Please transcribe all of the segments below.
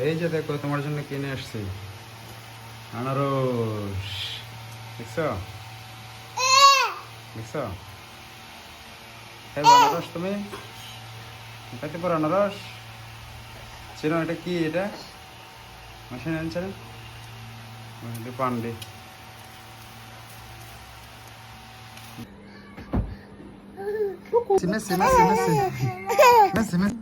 এই যে দেখো তোমার জন্য কিনে আসছি আনারস। দেখছো দেখছো খাইবো আনারস? তুমি খাইতে পারো আনারস? চেনো এটা কি? এটা মেশিন আনছে Pandey. Messi, Messi, Messi. Messi, Messi.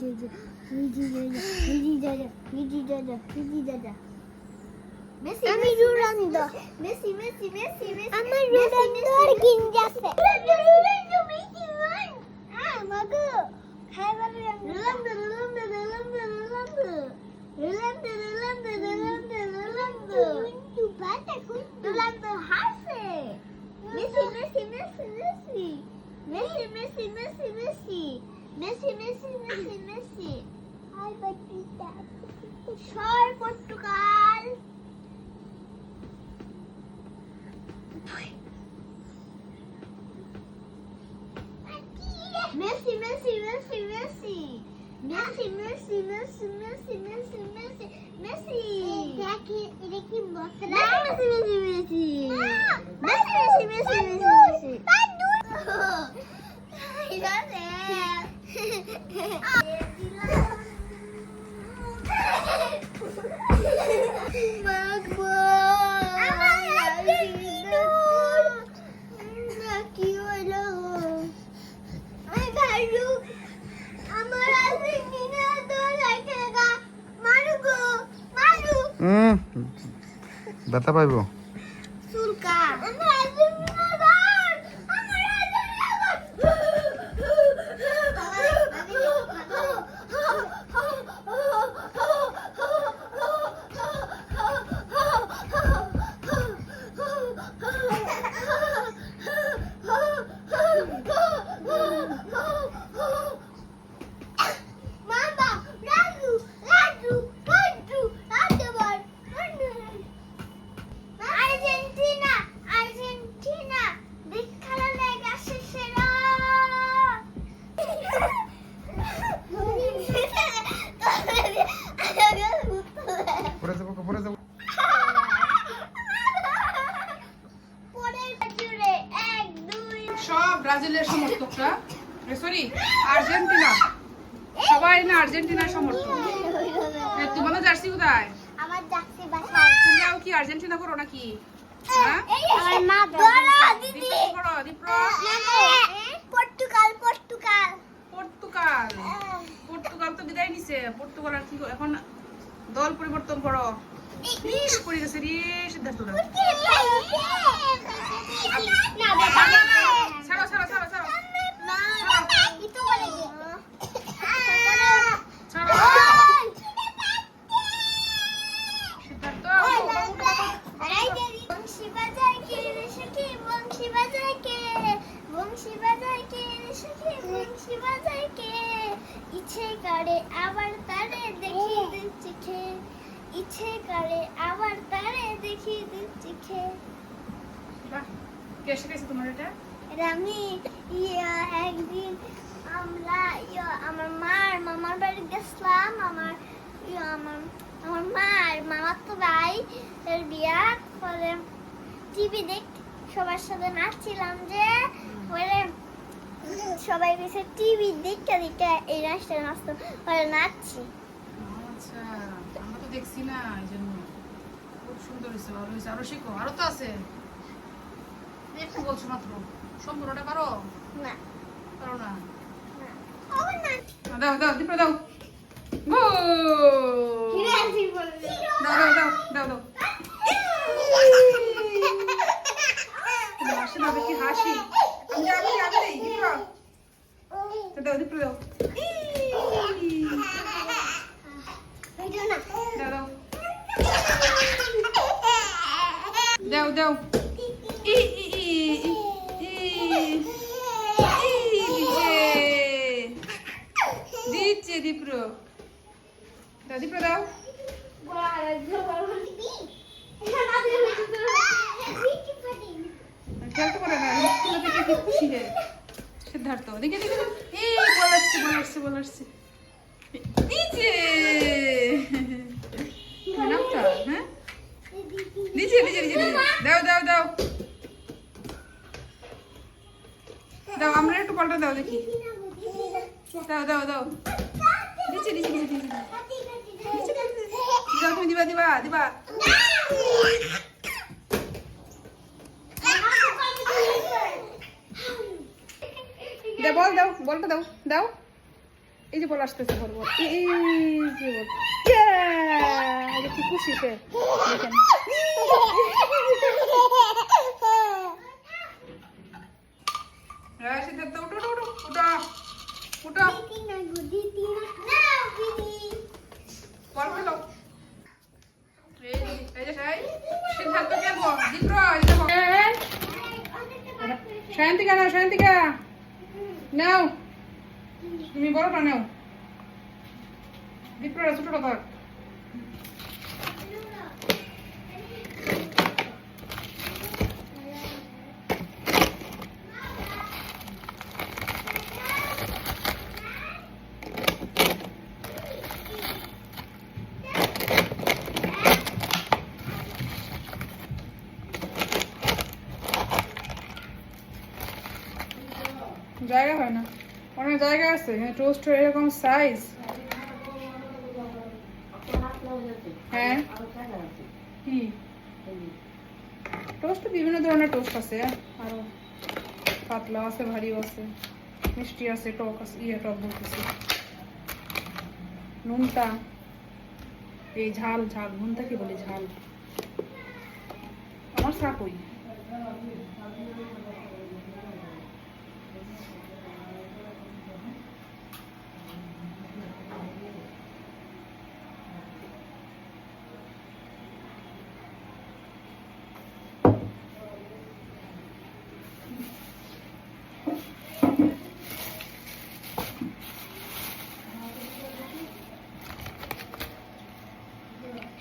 আমি Ronaldo. Messi Messi Messi Messi. আমার রোনালদোর গিঞ্জাছে। Ronaldo Messi one. মাগো। হাই বাবা Ronaldo Ronaldo Ronaldo Ronaldo. Ronaldo Ronaldo Ronaldo Ronaldo. কিন্তু বাটা কোন রোনালদো হাসে। Messi Messi Messi Messi. Messi Messi Messi Messi. Messi Messi Messi Messi. হাই বাটিটা। শয় Portugal. Messi, Messi, Messi, Messi. Messi, Messi, Messi, Messi, Messi, Messi, Messi. এটা কি বসরা? Messi, Messi, Messi. Messi, Messi, Messi, Messi. Magbo. কি হলো? আমার Argentina তো লাগেগা। মারু গো মারু। ব্যথা পাইবো। সুলকা আমার আর্জেন্টিনা গল। আমার আর্জেন্টিনা পরে যাবো। সব ব্রাজিলের সমর্থকরা, সরি আর্জেন্টিনা, সবাই না আর্জেন্টিনার সমর্থক। তোমার জার্সি কোথায়? আমার জার্সি বাসায়। তোমরাও কি আর্জেন্টিনা করো নাকি? হ্যাঁ আমার মা বড় দিদি করো Dipra. Portugal Portugal Portugal, Portugal তো বিদায় নিছে। পর্তুগাল আর কি এখন দল পরিবর্তন করো। ইস পড়ে গেছে রে সিদ্ধার্থ। ছাড়ো ছাড়ো ছাড়ো ছাড়ো ছাড়ো। সিদ্ধার্থ ইচ্ছে করে আবার তারে দেখি দিচ্ছি খে। ইচ্ছে করে আবার তারে দেখি দিচ্ছি খে। বাহ, কে শিখাইছে তোমার এটা? এটা আমি একদিন আমরা আমার মামার বাড়ি গেছিলাম। আমার মামার তো ভাই এর বিয়া করে টিভি দেখ সবার সাথে নাচছিলাম যে পরে সবাই মিশে টিভি দেখতে দেখতে এই নাচটা নাচছি। আচ্ছা, আমরা তো দেখছি না, এই জন্য খুব সুন্দর হয়েছে, ভালো হয়েছে। আরো শিখো, আরো তো আছে। একটু বলছো মাত্র, সম্পূর্ণটা পারো? না পারো না? না দাও দাও দীপ্র দাও। গোল! দাও দাও দাও দাও দাও। হাসি না দেখি হাসি। আমি দেই দীপ্র। দাও দীপ্র দাও। দাও দাও দাও। ই ই ই ই দিচ্ছে দীপ্র। দাও দীপ্র দাও। খেলতে পারে না, খুশি রে সিদ্ধার্থ। দেখে দেখে এই বলাচ্ছে বলাচ্ছে বল আসছে নিচে নামটা হ্যাঁ নিচে নিচে নিচে নিচে। দাও দাও দাও দাও আমরা একটু পাল্টা দাও দেখি দাও দাও দাও নিচে নিচে নিচে নিচে দাও তুমি দিবা দিবা দিবা দাও বল দাও বলটা দাও দাও এই যে বল আসতেছে বল বল এই যে বল এটা কি খুশিতে দেখেন সিদ্ধার্থ উঠো উঠো উঠো উঠো উঠো বল বলো এই যে সিদ্ধার্থ কেন দীপ্র শান্তিকা নাও শান্তিকা নাও তুমি বড়টা নাও দীপ্রটা ছোটটা থাক জায়গা হয় না অনেক জায়গা আছে টোস্ট এরকম সাইজ হ্যাঁ কি টোস্ট বিভিন্ন ধরনের টোস্ট আছে আরো পাতলা আছে ভারী আছে মিষ্টি আছে টক আছে টক বলতেছি নুনটা এই ঝাল ঝাল নুনটা কি বলে ঝাল আমার চা কই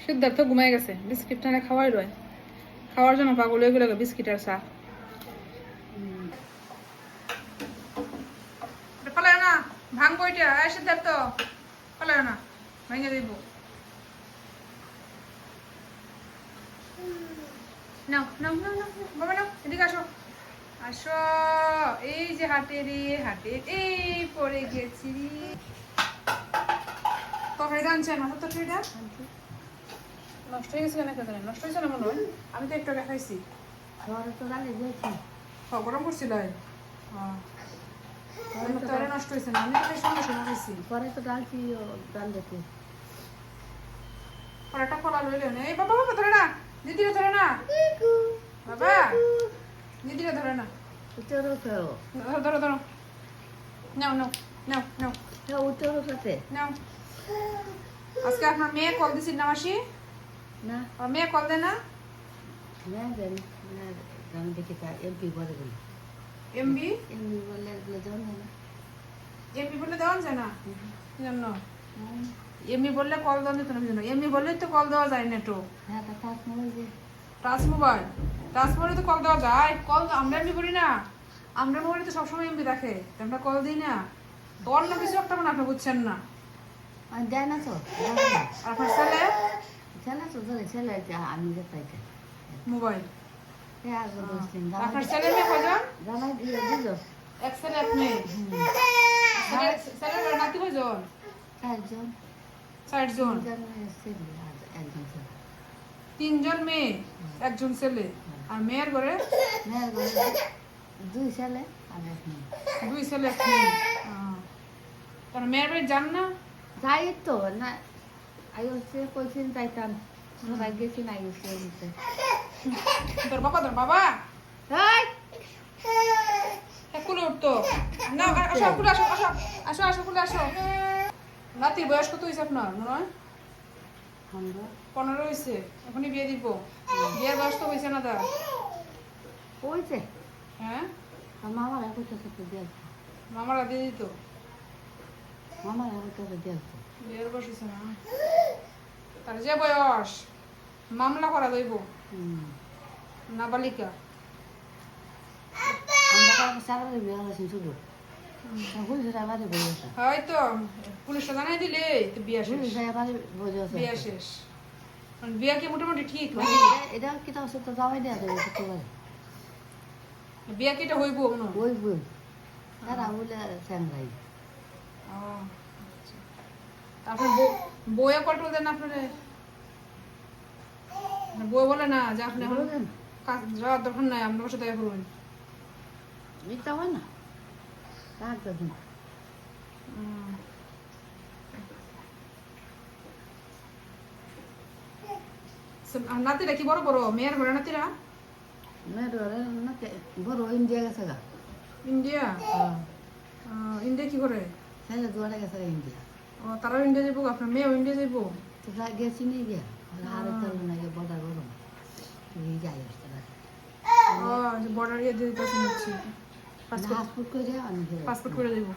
সিদ্ধার্থ ঘুমাই গেছে বিস্কিট টানে খাওয়াই রয় খাওয়ার জন্য পাগল হয়ে গেল বিস্কিট আর চা ফেলায় না ভাঙবো এটা সিদ্ধার্থ ফেলায় না ভেঙে দিব নাও নাও নাও নাও বাবা নাও এদিকে আসো আসো এই যে হাটে রে হাটে এই পড়ে গেছি তরকারি আনছেন আমার তরকারিটা নষ্ট হয়ে গেছে কেন নষ্ট হয়েছে না মনে হয় আমি তো একটু দেখাইছি গরম করছিল নষ্ট হয়েছে না আমি সঙ্গে সঙ্গে খাইছি পরে তো ডালছি ডাল দেখে পরাটা কলা লইলে না এই বাবা বাবা ধরে না দিদিরা ধরে না বাবা দিদিরা ধরে না উত্তরও খেও ধরো ধরো ধরো নাও নাও নাও নাও হ্যাঁ উত্তরও খেতে নাও আজকে আপনার মেয়ে কল দিছি না মাসি না আর মেয়ে কল দেয় না না জানি না আমি দেখি তা এমপি বলে বলি এমবি এমপি বললে এগুলো জন না এমবি বললে দেওয়া যায় না কি জন্য এমবি বললে কল দেওয়া যেত না কি জন্য এমবি বললে তো কল দেওয়া যায় না তো হ্যাঁ তা কাজ মনে যে টাচ মোবাইল তো কল দেওয়া যায় কল আমরা এমবি করি না আমরা মোবাইলে তো সবসময় এমবি দেখে তো আমরা কল দিই না তো অন্য কিছু একটা মানে আপনি বুঝছেন না দেয় না তো আর আপনার ছেলে ছেলে তো ধরে ছেলে আমি যে পাইতে মোবাইল হ্যাঁ আগে 10 দিন আপনার ছেলে মেয়ে কয়জন জানাই দিয়ে দিল এক ছেলে এক মেয়ে ছেলের নাতি কয়জন 4 জন 4 জন একজন ছেলে 3 জন মেয়ে একজন ছেলে আর মেয়ের ঘরে মেয়ের ঘরে 2 ছেলে আর 1 মেয়ে 2 ছেলে এক মেয়ে তার মেয়ের বাড়ি যান না যাই তো না আইসে কইছেন যাইতাম সবাই গেছি না আইসে নিতে তোর বাবা এই কুলে উঠতো না আসো কুলে আসো আসো আসো আসো কুলে আসো নাতির বয়স কত হয়েছে আপনার মনে হয় 15 হয়েছে এখনই বিয়ে দিব বিয়ের বয়স তো হয়েছে না তার কইছে হ্যাঁ মামারা কইছে তো দেখ মামারা দিয়ে দিত মামারা কইছে দেখ বিয়ের বয়স হয়েছে না তার যে বয়স মামলা করা দইব নাবালিকা আমরা সারা বিয়ে হয়েছে শুধু পুলিশ বাড়ি বসে আছে হয়তো পুলিশটা জানাই দিলে তো বিয়া শেষ পুলিশ বাড়ি বসে আছে বিয়া শেষ মানে বিয়া কি মোটামুটি ঠিক এটা কি তো সে তো যাওয়াই দেয়া যাবে করতে পারে বিয়া কি এটা হইব মনে হয়? ওই বই তারা বলে স্যাংরাই ও, আচ্ছা। তারপর বইয়া কন্ট্রোল দেন আপনারে বই বলে না যে আপনি এখন যাওয়ার দরকার নাই আপনার বসে দেখা করবেন মিথ্যা হয় না রাখ দিন আর নাতিরা কি বড় বড় মেয়ের ঘরে নাতিরা মেয়ের ঘরে না বড় ইন্ডিয়া গেছে গা ইন্ডিয়া ইন্ডিয়া কি করে ছেলে দুয়ারে গেছে ইন্ডিয়া ও তারাও ইন্ডিয়া যাবো আপনার মেয়েও ইন্ডিয়া যাবো তো গেছি নি গিয়া আর চলো না গিয়ে বর্ডার গরম যাই আসতে পারে ও বর্ডার ইয়ে দিয়ে পছন্দ হচ্ছে পাসপোর্ট করে যায় অনেক পাসপোর্ট করে দেবো